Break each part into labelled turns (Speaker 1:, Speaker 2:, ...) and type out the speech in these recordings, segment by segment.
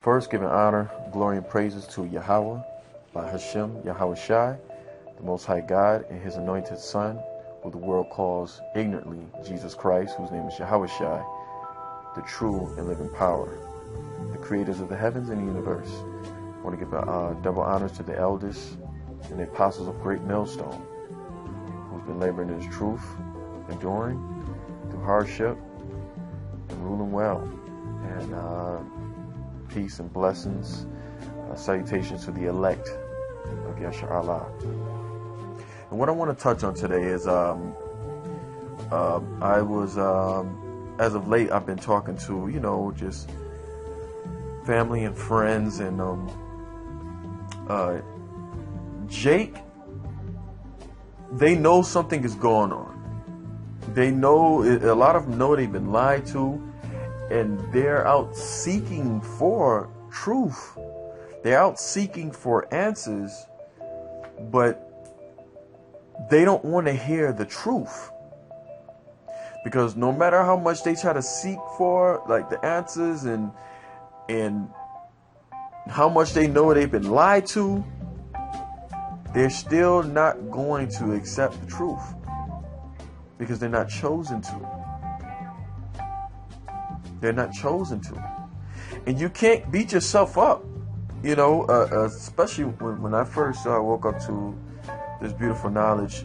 Speaker 1: First, giving honor, glory, and praises to Yahweh, by Hashem, Yahweh Shai, the Most High God, and His anointed Son, who the world calls ignorantly Jesus Christ, whose name is Yahweh Shai, the true and living power, the creators of the heavens and the universe. I want to give double honors to the elders and the apostles of Great Millstone, who's been laboring in His truth, enduring through hardship, and ruling well. And peace and blessings, salutations to the elect of Yashar Allah. And what I want to touch on today is I was as of late I've been talking to just family and friends, and Jake, they know something is going on. They know, a lot of them know they've been lied to, and they're out seeking for truth. They're out seeking for answers, but they don't want to hear the truth. Because no matter how much they try to seek for like the answers and how much they know they've been lied to, they're still not going to accept the truth because they're not chosen to. They're not chosen to. And you can't beat yourself up, especially when I first woke up to this beautiful knowledge.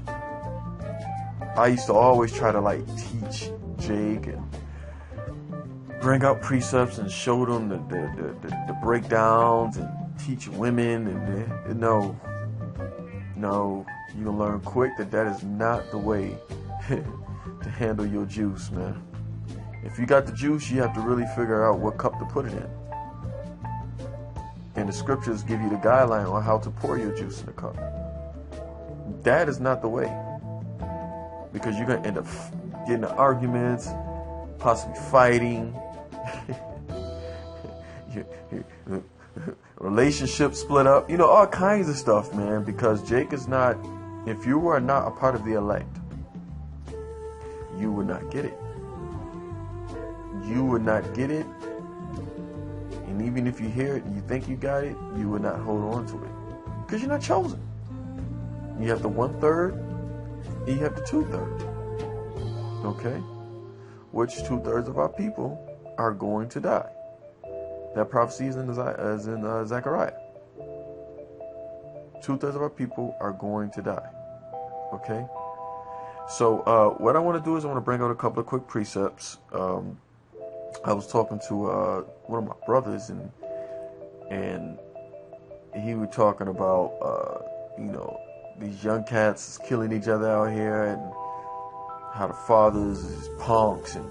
Speaker 1: I used to always try to teach Jake and bring out precepts and show them the breakdowns and teach women. And no, you'll learn quick that is not the way to handle your juice, man. If you got the juice, you have to really figure out what cup to put it in. And the scriptures give you the guideline on how to pour your juice in the cup. That is not the way. Because you're going to end up getting into arguments, possibly fighting, relationships split up, all kinds of stuff, man. Because Jake is not, if you were not a part of the elect, you would not get it. You would not get it, and even if you hear it and you think you got it, you would not hold on to it because you're not chosen. You have the 1/3, and you have the 2/3. Okay, which 2/3 of our people are going to die. That prophecy is in Zechariah. 2/3 of our people are going to die. Okay, so what I want to do is I want to bring out a couple of quick precepts. I was talking to one of my brothers, and he was talking about these young cats is killing each other out here, and how the fathers is punks and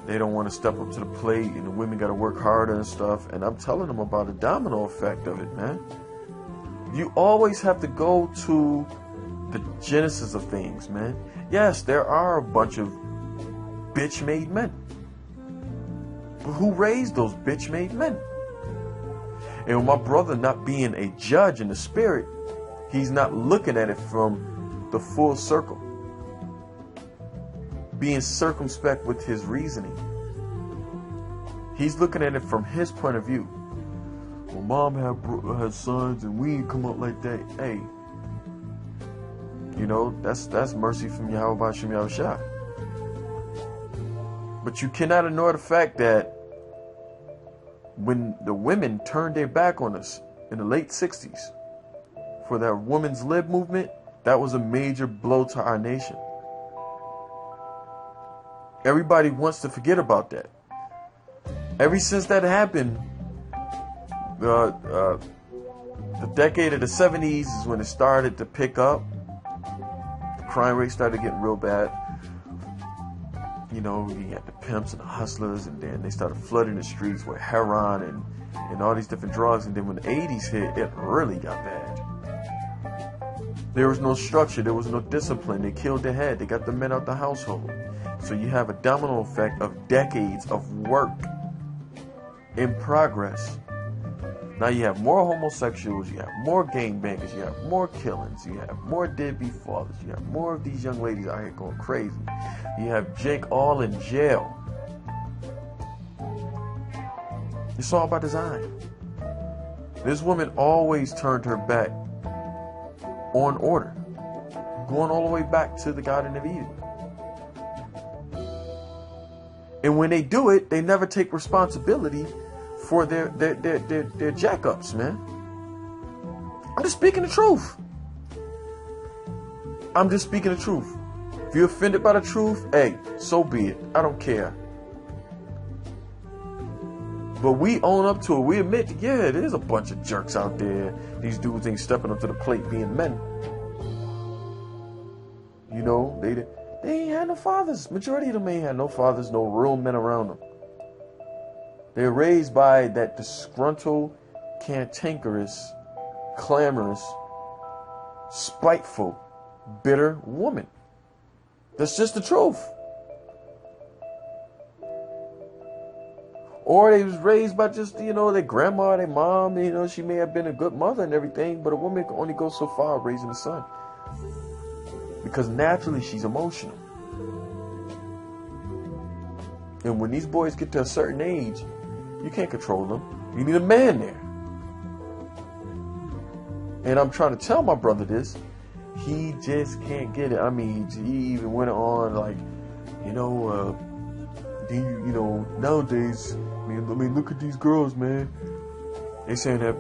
Speaker 1: they don't want to step up to the plate, and the women got to work harder and stuff. And I'm telling them about the domino effect of it, man. You always have to go to the genesis of things, man. Yes, there are a bunch of bitch-made men. Who raised those bitch-made men? And my brother not being a judge in the spirit, he's not looking at it from the full circle. Being circumspect with his reasoning. He's looking at it from his point of view. Well, mom had sons and we didn't come up like that. Hey, that's mercy from Yahweh Bashim Yahweh Shai. But you cannot ignore the fact that when the women turned their back on us in the late 60s for that women's lib movement, that was a major blow to our nation. Everybody wants to forget about that. Ever since that happened, the decade of the 70s is when it started to pick up. The crime rate started getting real bad. You had the pimps and the hustlers, and then they started flooding the streets with heroin and all these different drugs. And then when the 80s hit, it really got bad. There was no structure. There was no discipline. They killed the head. They got the men out the household. So you have a domino effect of decades of work in progress. Now you have more homosexuals, you have more gangbangers, you have more killings, you have more deadbeat fathers, you have more of these young ladies out here going crazy. You have Jake all in jail. It's all by design. This woman always turned her back on order, going all the way back to the Garden of Eden. And when they do it, they never take responsibility for their jack-ups, man. I'm just speaking the truth. I'm just speaking the truth. If you're offended by the truth, hey, so be it. I don't care. But we own up to it. We admit, yeah, there's a bunch of jerks out there. These dudes ain't stepping up to the plate being men. You know, they ain't had no fathers. Majority of them ain't had no fathers, no real men around them. They're raised by that disgruntled, cantankerous, clamorous, spiteful, bitter woman. That's just the truth. Or they was raised by just, you know, their grandma, their mom, you know, she may have been a good mother and everything, but a woman can only go so far raising a son. Because naturally she's emotional. And when these boys get to a certain age, you can't control them. You need a man there. And I'm trying to tell my brother this. He just can't get it. I mean, he even went on like, you know, nowadays, I mean, look at these girls, man. They saying that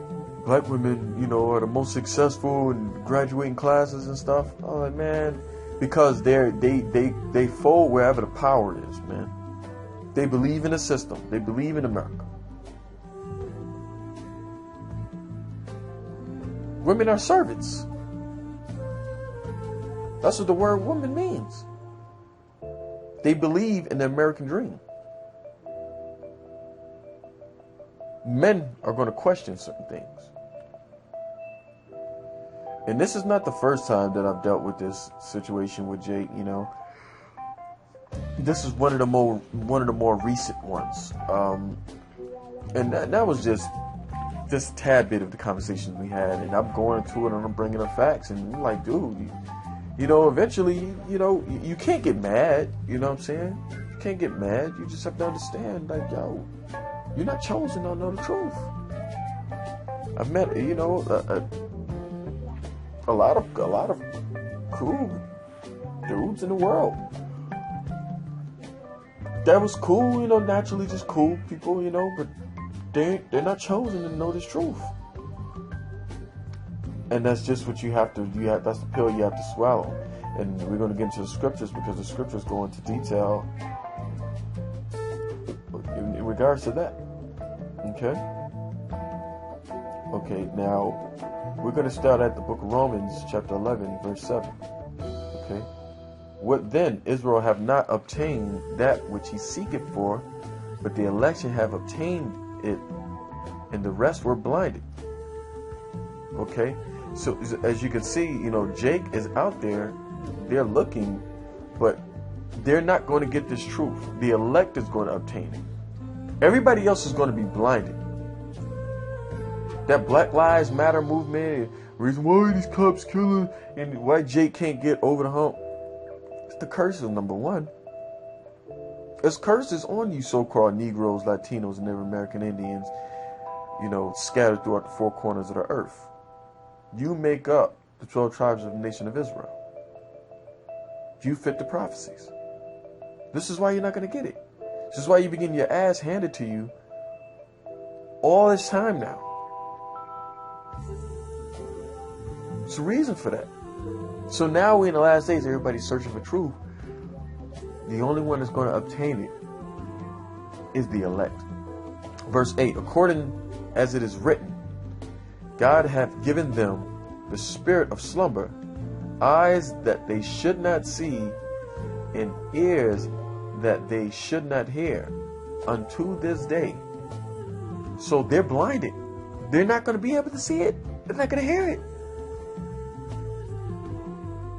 Speaker 1: black women, you know, are the most successful in graduating classes and stuff. I'm like, man, because they fold wherever the power is, man. They believe in the system. They believe in America. Women are servants. That's what the word woman means. They believe in the American dream. Men are going to question certain things. And this is not the first time that I've dealt with this situation with Jake, you know. This is one of the more recent ones. And that was just a tad bit of the conversations we had. And I'm going into it and I'm bringing up facts. And I'm like, dude, you know, eventually, you know, you can't get mad. You know what I'm saying? You can't get mad. You just have to understand, like, yo, you're not chosen to know the truth. I've met, you know, a lot of cool dudes in the world. That was cool, you know, naturally just cool people, you know, but they're not chosen to know this truth. And that's just what that's the pill you have to swallow. And we're going to get into the scriptures because the scriptures go into detail in regards to that. Okay? Okay, now we're going to start at the book of Romans, chapter 11, verse 7. Okay? What then? Israel have not obtained that which he seeketh for, but the election have obtained it, and the rest were blinded. Okay? So as you can see, you know, Jake is out there, they're looking, but they're not going to get this truth. The elect is going to obtain it. Everybody else is going to be blinded. That Black Lives Matter movement, reason why these cops killing and why Jake can't get over the hump. It's the curses, number one. It's curses on you so-called Negroes, Latinos, and Native American Indians, you know, scattered throughout the four corners of the earth. You make up the 12 tribes of the nation of Israel. You fit the prophecies. This is why you're not going to get it. This is why you're getting your ass handed to you all this time now. There's a reason for that. So now we're in the last days, everybody's searching for truth. The only one that's going to obtain it is the elect. Verse 8, according as it is written, God hath given them the spirit of slumber, eyes that they should not see, and ears that they should not hear, unto this day. So they're blinded. They're not going to be able to see it. They're not going to hear it.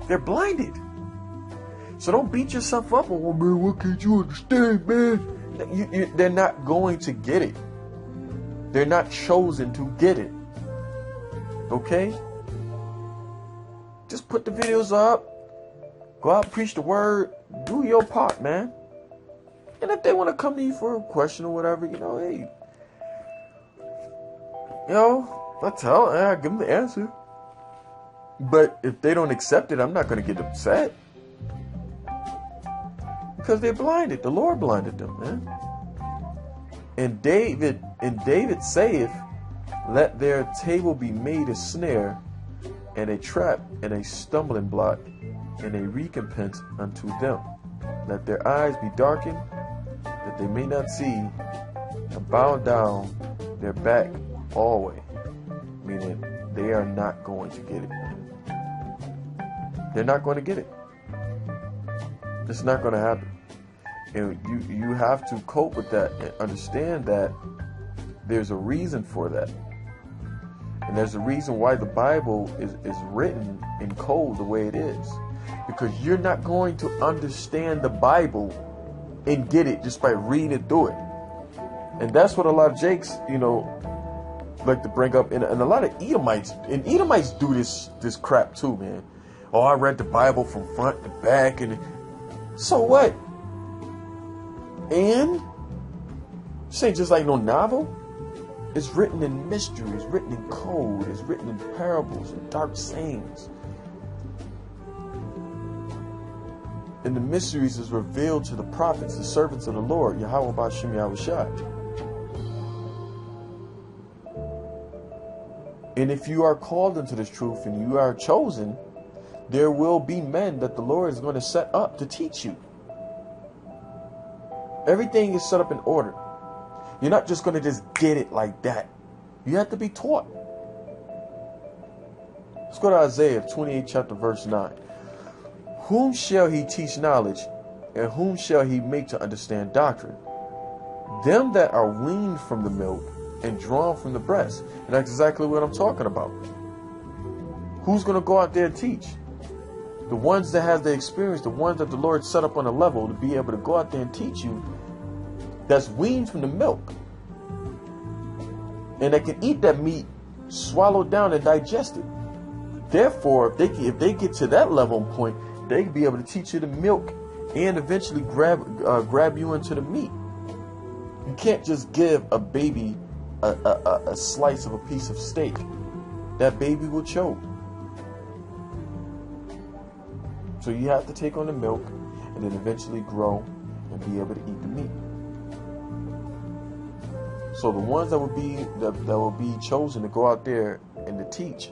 Speaker 1: They're blinded. So don't beat yourself up. Oh man, what can't you understand, man? They're not going to get it. They're not chosen to get it. Okay? Just put the videos up. Go out and preach the word. Do your part, man. And if they want to come to you for a question or whatever, you know, hey, I give them the answer. But if they don't accept it, I'm not going to get upset. Because they're blinded. The Lord blinded them, man. And David saith, let their table be made a snare, and a trap, and a stumbling block, and a recompense unto them. Let their eyes be darkened, that they may not see, and bow down their back always. Meaning, they are not going to get it. They're not going to get it. It's not going to happen. And you have to cope with that and understand that there's a reason for that. And there's a reason why the Bible is written in code the way it is. Because you're not going to understand the Bible and get it just by reading it through it. And that's what a lot of Jakes, like to bring up. And a lot of Edomites, and Edomites do this crap too, man. Oh, I read the Bible from front to back, and so what? And this ain't just like no novel. It's written in mystery. It's written in code. It's written in parables and dark sayings. And the mysteries is revealed to the prophets, the servants of the Lord, Yahweh Ba'Shem Yahushai. And if you are called into this truth and you are chosen, there will be men that the Lord is going to set up to teach you. Everything is set up in order. You're not just going to just get it like that. You have to be taught. Let's go to Isaiah 28 chapter verse 9. Whom shall he teach knowledge, and whom shall he make to understand doctrine? Them that are weaned from the milk and drawn from the breast. And that's exactly what I'm talking about. Who's going to go out there and teach? The ones that has the experience, the ones that the Lord set up on a level to be able to go out there and teach you, that's weaned from the milk. And that can eat that meat, swallow it down and digest it. Therefore, if they get to that level and point, they can be able to teach you the milk and eventually grab you into the meat. You can't just give a baby a slice of a piece of steak. That baby will choke. So you have to take on the milk and then eventually grow and be able to eat the meat. So the ones that will be chosen to go out there and to teach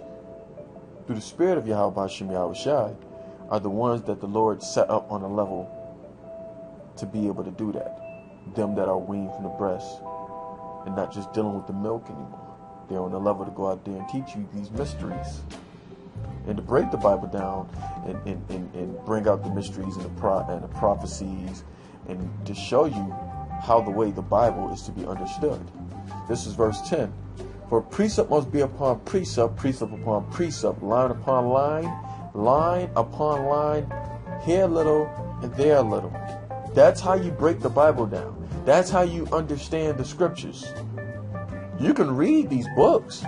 Speaker 1: through the spirit of Yahweh Ba'Shem Yahushai are the ones that the Lord set up on a level to be able to do that. Them that are weaned from the breast and not just dealing with the milk anymore. They're on a level to go out there and teach you these mysteries and to break the Bible down and bring out the mysteries and the prophecies and to show you how the way the Bible is to be understood. This is verse 10. For precept must be upon precept, precept upon precept, line upon line, line upon line, here a little and there a little. That's how you break the Bible down. That's how you understand the scriptures. You can read these books,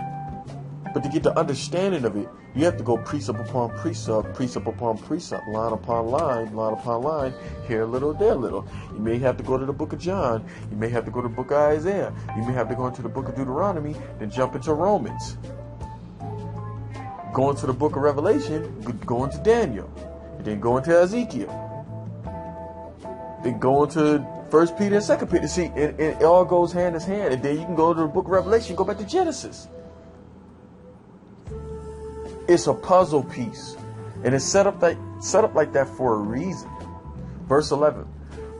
Speaker 1: but to get the understanding of it, you have to go precept upon precept, precept upon precept, line upon line, line upon line, here a little, there a little. You may have to go to the book of John. You may have to go to the book of Isaiah. You may have to go into the book of Deuteronomy, then jump into Romans. Go into the book of Revelation, go into Daniel, and then go into Ezekiel. Then go into 1 Peter and 2 Peter. See, it all goes hand in hand. And then you can go to the book of Revelation, go back to Genesis. It's a puzzle piece. And it's set up like that for a reason. Verse 11.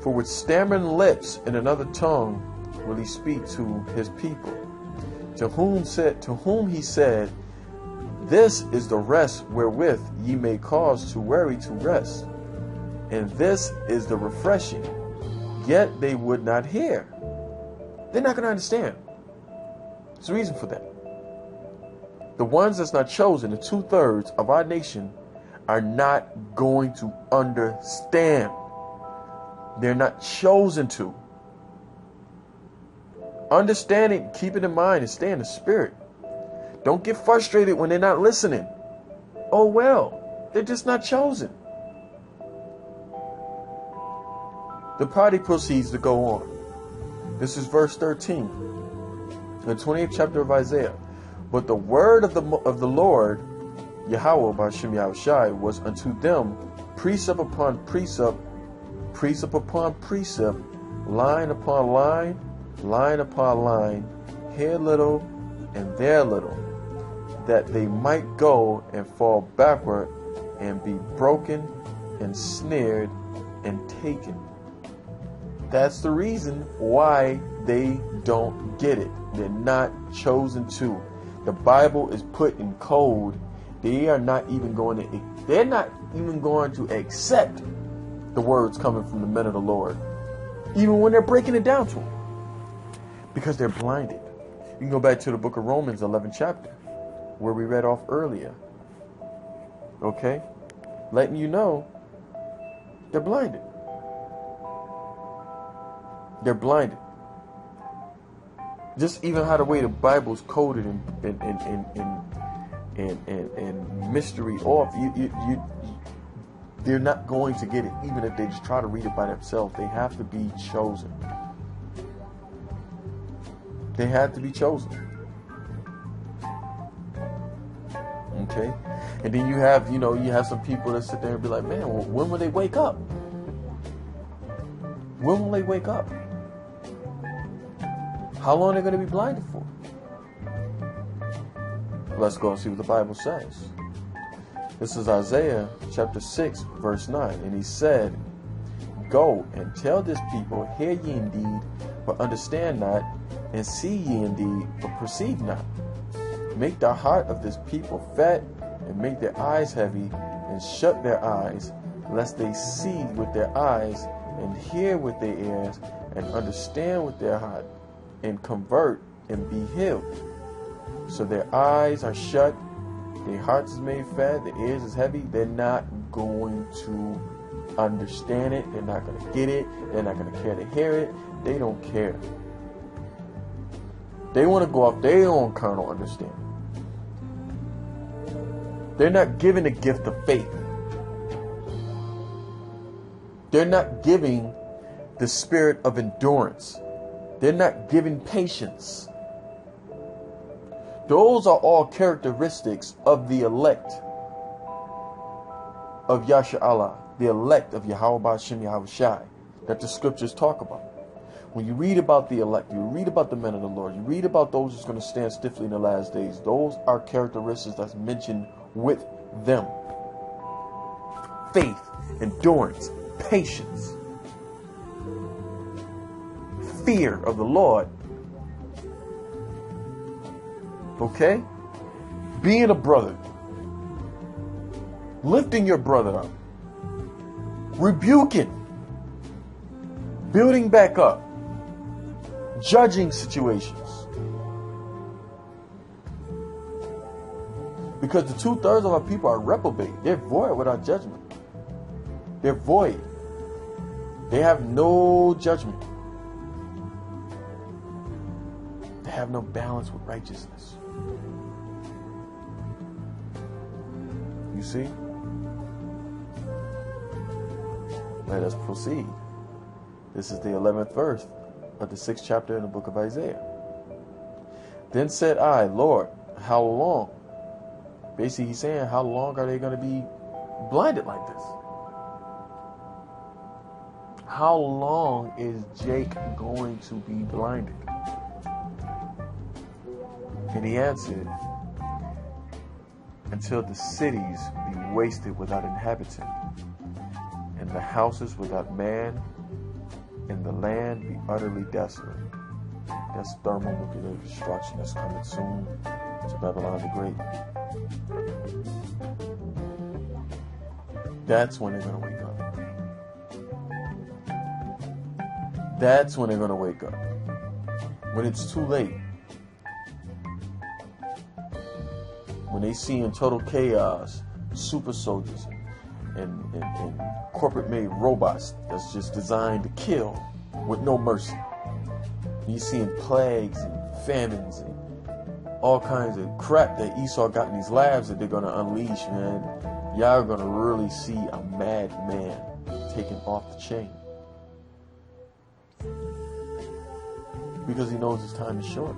Speaker 1: For with stammering lips and another tongue will he speak to his people. To whom he said, this is the rest wherewith ye may cause to weary to rest. And this is the refreshing. Yet they would not hear. They're not going to understand. There's a reason for that. The ones that's not chosen, the 2/3 of our nation, are not going to understand. They're not chosen to. Understanding, keep it in mind, and stay in the spirit. Don't get frustrated when they're not listening. Oh well, they're just not chosen. The party proceeds to go on. This is verse 13, the 28th chapter of Isaiah. But the word of the Lord, Yahweh B'Shem Yahushai, was unto them precept upon precept, precept upon precept, line upon line, line upon line, here little and there little, that they might go and fall backward and be broken and snared and taken. That's the reason why they don't get it. They're not chosen to. The Bible is put in code. They're not even going to accept the words coming from the men of the Lord, even when they're breaking it down to them, because they're blinded. You can go back to the book of Romans, 11th chapter, where we read off earlier. Okay? Letting you know they're blinded. They're blinded. Just even how the way the Bible's coded and mystery off, they're not going to get it, even if they just try to read it by themselves. They have to be chosen. They have to be chosen. Okay? And then you have some people that sit there and be like, man, well, when will they wake up? When will they wake up? How long are they going to be blinded for? Let's go and see what the Bible says. This is Isaiah chapter 6, verse 9. And he said, go and tell this people, hear ye indeed, but understand not, and see ye indeed, but perceive not. Make the heart of this people fat, and make their eyes heavy, and shut their eyes, lest they see with their eyes, and hear with their ears, and understand with their heart, and convert, and be healed. So their eyes are shut, their hearts is made fat, their ears is heavy. They're not going to understand it. They're not going to get it. They're not going to care to hear it. They don't care. They want to go off their own carnal understanding. They're not given the gift of faith. They're not giving the spirit of endurance. They're not giving patience. Those are all characteristics of the elect of Yasha Allah, the elect of Yahweh B'Shem Yahushai, that the scriptures talk about. When you read about the elect, you read about the men of the Lord, you read about those who's going to stand stiffly in the last days, those are characteristics that's mentioned with them. Faith, endurance, patience, fear of the Lord. Okay? Being a brother. Lifting your brother up. Rebuking. Building back up. Judging situations. Because the 2/3 of our people are reprobate. They're void without judgment. They're void. They have no judgment. They have no balance with righteousness. You see? Let us proceed. This is the 11th verse of the 6th chapter in the book of Isaiah. Then said I, Lord, how long? Basically, he's saying, how long are they going to be blinded like this? How long is Jake going to be blinded? And he answered, until the cities be wasted without inhabitant, and the houses without man, and the land be utterly desolate. That's thermonuclear destruction that's coming soon to Babylon the Great. That's when they're going to wake up. That's when they're going to wake up. When it's too late. When they see in total chaos super soldiers and corporate made robots that's just designed to kill with no mercy. You seeing plagues and famines and all kinds of crap that Esau got in these labs that they're going to unleash, man. Y'all are going to really see a mad man taken off the chain. Because he knows his time is short.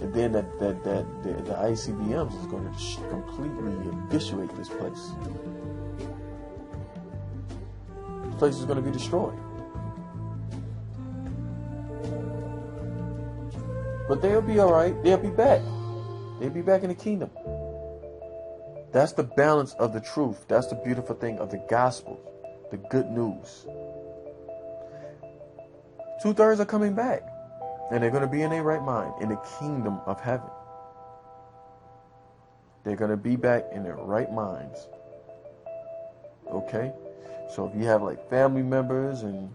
Speaker 1: And then the ICBMs is going to completely eviscerate this place. This place is going to be destroyed. But they'll be all right. They'll be back. They'll be back in the kingdom. That's the balance of the truth. That's the beautiful thing of the gospel, the good news. 2/3 are coming back. And they're going to be in their right mind, in the kingdom of heaven. They're going to be back in their right minds. Okay? So if you have like family members and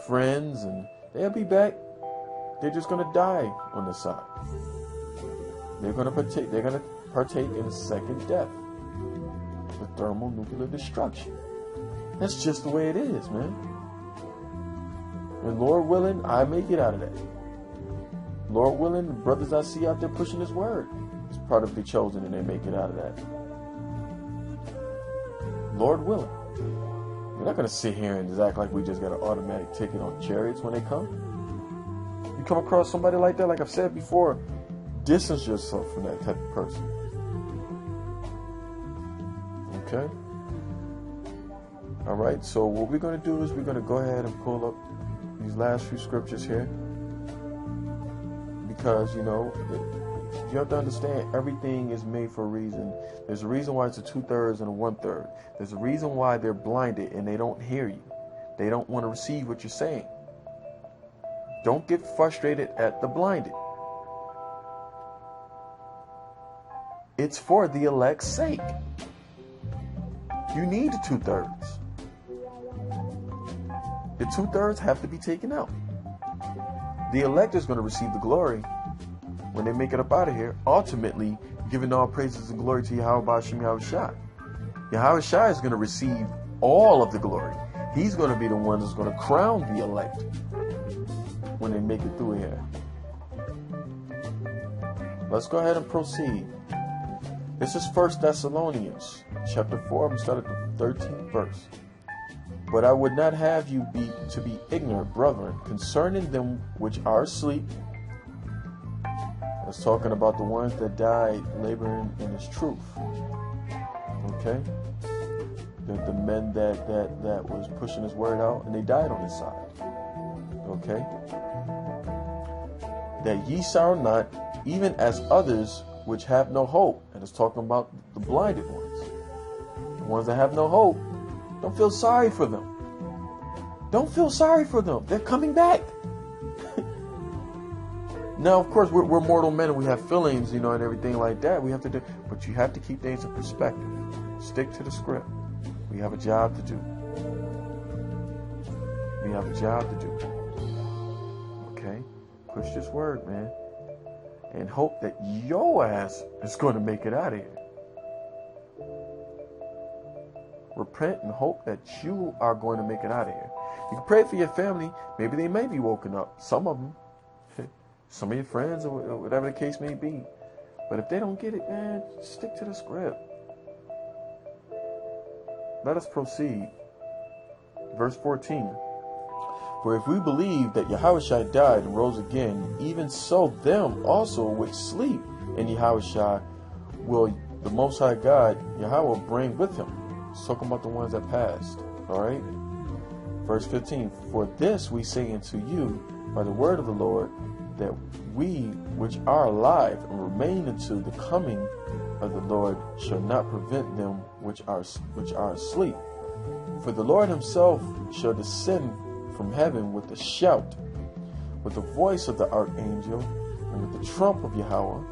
Speaker 1: friends, and they'll be back, they're just going to die on the side. They're going to partake in a second death. The thermonuclear destruction. That's just the way it is, man. And Lord willing, I may get out of that. Lord willing, the brothers I see out there pushing His word is part of the chosen, and they make it out of that. Lord willing. We're not going to sit here and just act like we just got an automatic ticket on chariots when they come. You come across somebody like that, like I've said before, distance yourself from that type of person. Okay? All right, so what we're going to do is we're going to go ahead and pull up these last few scriptures here, because you have to understand everything is made for a reason. There's a reason why it's a 2/3 and a 1/3. There's a reason why they're blinded and they don't hear you. They don't want to receive what you're saying. Don't get frustrated at the blinded. It's for the elect's sake. You need the 2/3. The 2/3 have to be taken out. The elect is going to receive the glory when they make it up out of here, ultimately giving all praises and glory to Yahweh Ba'ashem Yahushua. Yahushua is going to receive all of the glory. He's going to be the one that's going to crown the elect when they make it through here. Let's go ahead and proceed. This is 1 Thessalonians chapter 4. I'm going to start at the 13th verse. But I would not have you be ignorant, brethren, concerning them which are asleep. That's talking about the ones that died laboring in His truth. Okay? The men that was pushing His word out, and they died on His side. Okay? That ye sorrow not, even as others which have no hope. And it's talking about the blinded ones. The ones that have no hope. Don't feel sorry for them. Don't feel sorry for them. They're coming back. Now, of course, we're mortal men and we have feelings, and everything like that. We have to do, but you have to keep things in perspective. Stick to the script. We have a job to do. We have a job to do. Okay? Push this word, man. And hope that your ass is going to make it out of here. Repent and hope that you are going to make it out of here. You can pray for your family. Maybe they may be woken up. Some of them. Some of your friends, or whatever the case may be. But if they don't get it, man, stick to the script. Let us proceed. Verse 14. For if we believe that Yahushua died and rose again, even so them also which sleep in Yahushua will the Most High God, Yahweh, bring with Him. It's talking about the ones that passed. Alright? Verse 15. For this we say unto you by the word of the Lord, that we which are alive and remain until the coming of the Lord shall not prevent them which are asleep. For the Lord Himself shall descend from heaven with a shout, with the voice of the archangel, and with the trump of Yahweh,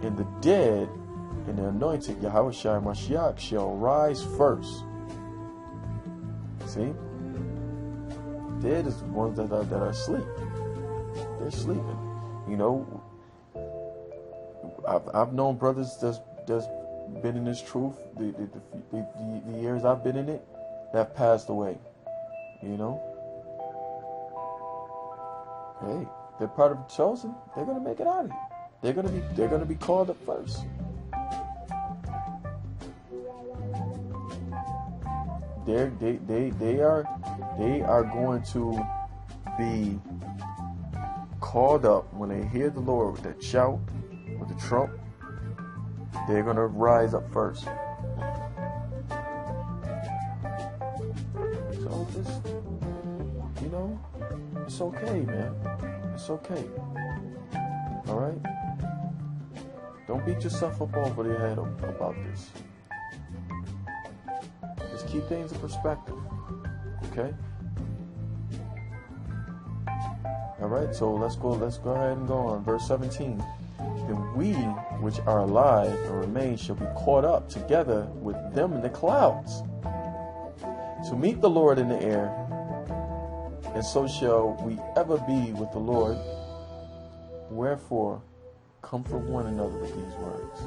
Speaker 1: and the dead and the anointed Yahushua Mashiach shall rise first. See? Dead is the ones that are asleep. They're sleeping. I've known brothers that's been in this truth the years I've been in it, that have passed away. Hey, they're part of the chosen. They're gonna make it out of here. They're gonna be called up first. They are going to be called up, when they hear the Lord with that shout, with the trump, they're going to rise up first. So just, it's okay, man. It's okay. All right? Don't beat yourself up over the head about this. Just keep things in perspective. Okay? All right, so let's go ahead and go on. Verse 17. Then we, which are alive and remain, shall be caught up together with them in the clouds, to meet the Lord in the air, and so shall we ever be with the Lord. Wherefore, comfort one another with these words.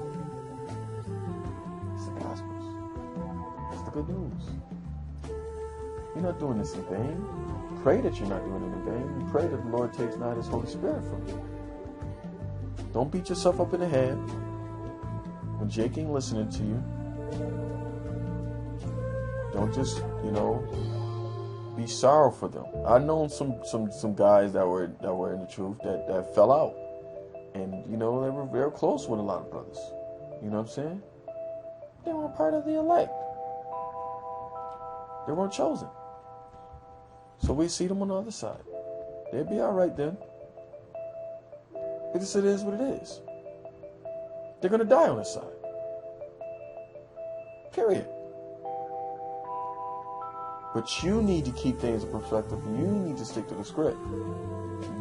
Speaker 1: It's the Gospels. It's the good news. You're not doing this in vain. Pray that you're not doing it in vain. And pray that the Lord takes not His Holy Spirit from you. Don't beat yourself up in the head when Jake ain't listening to you. Don't just, be sorrow for them. I've known some guys that were in the truth that fell out. And, they were very close with a lot of brothers. You know what I'm saying? They weren't part of the elect. They weren't chosen. So we see them on the other side. They'll be all right then. It just is what it is. They're going to die on this side. Period. But you need to keep things in perspective. You need to stick to the script.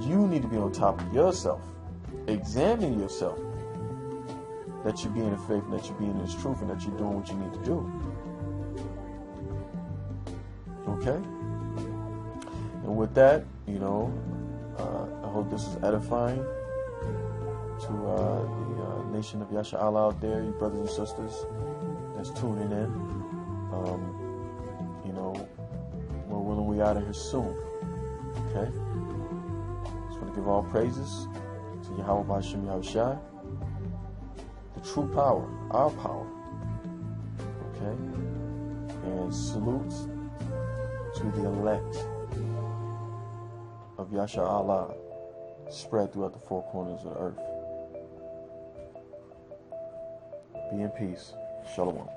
Speaker 1: You need to be on top of yourself. Examine yourself. That you're being in faith, and that you're being in this truth, and that you're doing what you need to do. Okay? And with that, I hope this is edifying to the nation of Yasha Allah out there, you brothers and sisters that's tuning in. We're willing we out of here soon. Okay? Just want to give all praises to Yahweh B'Hashem Yahushai, the true power, our power. Okay? And salutes to the elect of Yasha Allah spread throughout the four corners of the earth. Be in peace. Shalom.